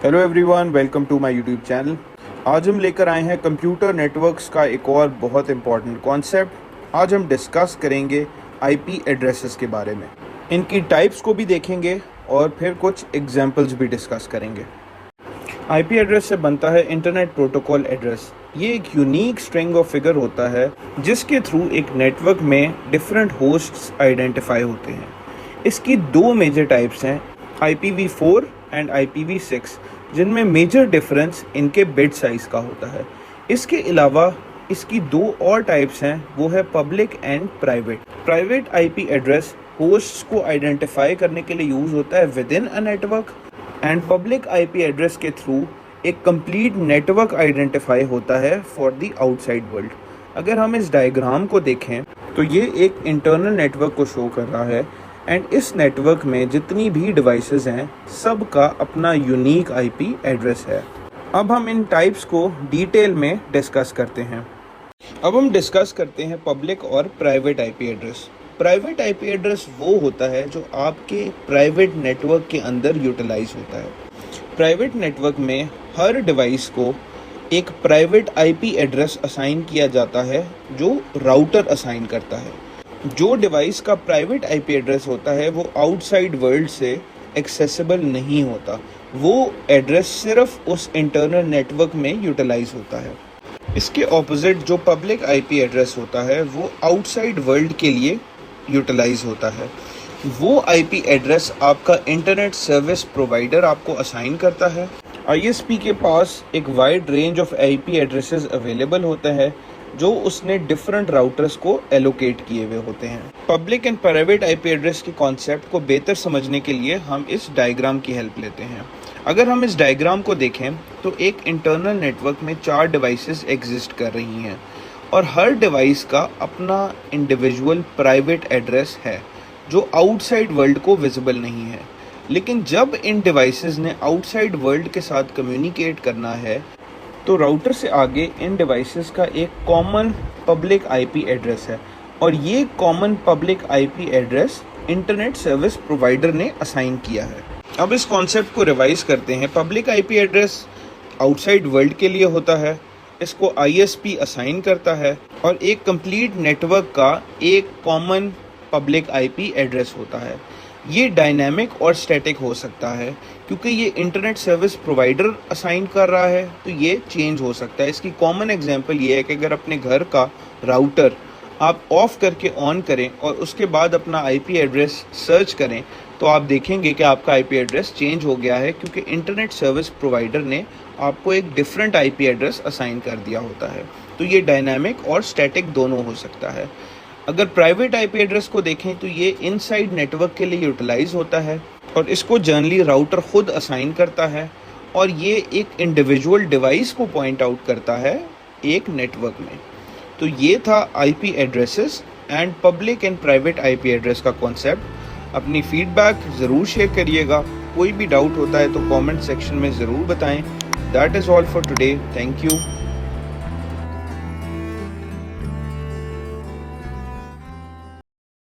Hello everyone, welcome to my YouTube channel. आज हम लेकर आए हैं कंप्यूटर नेटवर्क्स का एक और बहुत इम्पॉर्टेंट कॉन्सेप्ट। आज हम डिस्कस करेंगे आईपी एड्रेसेस के बारे में, इनकी टाइप्स को भी देखेंगे और फिर कुछ एग्जांपल्स भी डिस्कस करेंगे। आईपी एड्रेस से बनता है इंटरनेट प्रोटोकॉल एड्रेस। ये एक यूनिक स्ट्रिंग ऑफ फिगर होता है जिसके थ्रू एक नेटवर्क में डिफरेंट होस्ट्स आइडेंटिफाई होते हैं। इसकी दो मेजर टाइप्स हैं, IPv4 एंड IPv6, जिनमें मेजर डिफरेंस इनके बिट साइज का होता है। इसके अलावा इसकी दो और टाइप्स हैं, वो है public and private. Private IP address hosts को आइडेंटिफाई करने के लिए यूज होता है with in a network, and public IP address के थ्रू एक कंप्लीट नेटवर्क आइडेंटिफाई होता है फॉर द आउटसाइड वर्ल्ड। अगर हम इस डायग्राम को देखें तो ये एक इंटरनल नेटवर्क को शो कर रहा है, एंड इस नेटवर्क में जितनी भी डिवाइसेस हैं सब का अपना यूनिक आईपी एड्रेस है। अब हम इन टाइप्स को डिटेल में डिस्कस करते हैं। अब हम डिस्कस करते हैं पब्लिक और private IP address. Private IP address वो होता है जो आपके प्राइवेट नेटवर्क के अंदर यूटिलाइज होता है। प्राइवेट नेटवर्क में हर डिवाइस को एक प्राइवेट आईपी एड्रेस असाइन किया जाता है जो राउटर असाइन करता है। जो डिवाइस का प्राइवेट आईपी एड्रेस होता है वो आउटसाइड वर्ल्ड से एक्सेसिबल नहीं होता, वो एड्रेस सिर्फ उस इंटरनल नेटवर्क में यूटिलाइज होता है। इसके ऑपोजिट जो पब्लिक आईपी एड्रेस होता है वो आउटसाइड वर्ल्ड के लिए यूटिलाइज होता है। वो आईपी एड्रेस आपका इंटरनेट सर्विस प्रोवाइडर आपको असाइन करता है। आईएसपी के पास एक wide range of IP addresses available होते हैं जो उसने डिफरेंट राउटर्स को एलोकेट किए हुए होते हैं। Public and private IP address के कॉन्सेप्ट को बेहतर समझने के लिए हम इस डायग्राम की हेल्प लेते हैं। अगर हम इस डायग्राम को देखें तो एक इंटरनल नेटवर्क में 4 डिवाइसेस एग्जिस्ट कर रही हैं और हर डिवाइस का अपना इंडिविजुअल प्राइवेट एड्रेस है जो आउटसाइड वर्ल्ड को विजिबल नहीं है। लेकिन जब इन डिवाइसेस ने आउटसाइड वर्ल्ड के साथ कम्युनिकेट करना है तो राउटर से आगे इन डिवाइसेस का एक कॉमन पब्लिक आईपी एड्रेस है, और ये common public IP address internet service provider ने असाइन किया है। अब इस कॉन्सेप्ट को रिवाइज करते हैं। Public IP address outside world के लिए होता है, इसको आईएसपी असाइन करता है, और एक कंप्लीट नेटवर्क का एक कॉमन पब्लिक आईपी एड्रेस होता है। ये डायनामिक और स्टैटिक हो सकता है क्योंकि ये इंटरनेट सर्विस प्रोवाइडर असाइन कर रहा है, तो ये चेंज हो सकता है। इसकी कॉमन एग्जांपल ये है कि अगर अपने घर का राउटर आप ऑफ करके ऑन करें और उसके बाद अपना आईपी एड्रेस सर्च करें तो आप देखेंगे कि आपका आईपी एड्रेस चेंज हो गया है क्योंकि इंटरनेट सर्विस प्रोवाइडर ने आपको एक डिफरेंट आईपी एड्रेस असाइन कर दिया होता है। तो ये डायनामिक और स्टैटिक दोनों हो सकता है। अगर प्राइवेट आईपी एड्रेस को देखें तो ये इनसाइड नेटवर्क के लिए यूटिलाइज होता है और इसको जनरली राउटर खुद असाइन करता है, और ये एक इंडिविजुअल डिवाइस को पॉइंट आउट करता है एक नेटवर्क में। तो ये था IP addresses and public and private IP address का कॉन्सेप्ट। अपनी फीडबैक ज़रूर शेयर करिएगा। कोई भी डाउट होता है तो कमेंट सेक्शन में ज़रूर बताएं। That is all for today. Thank you.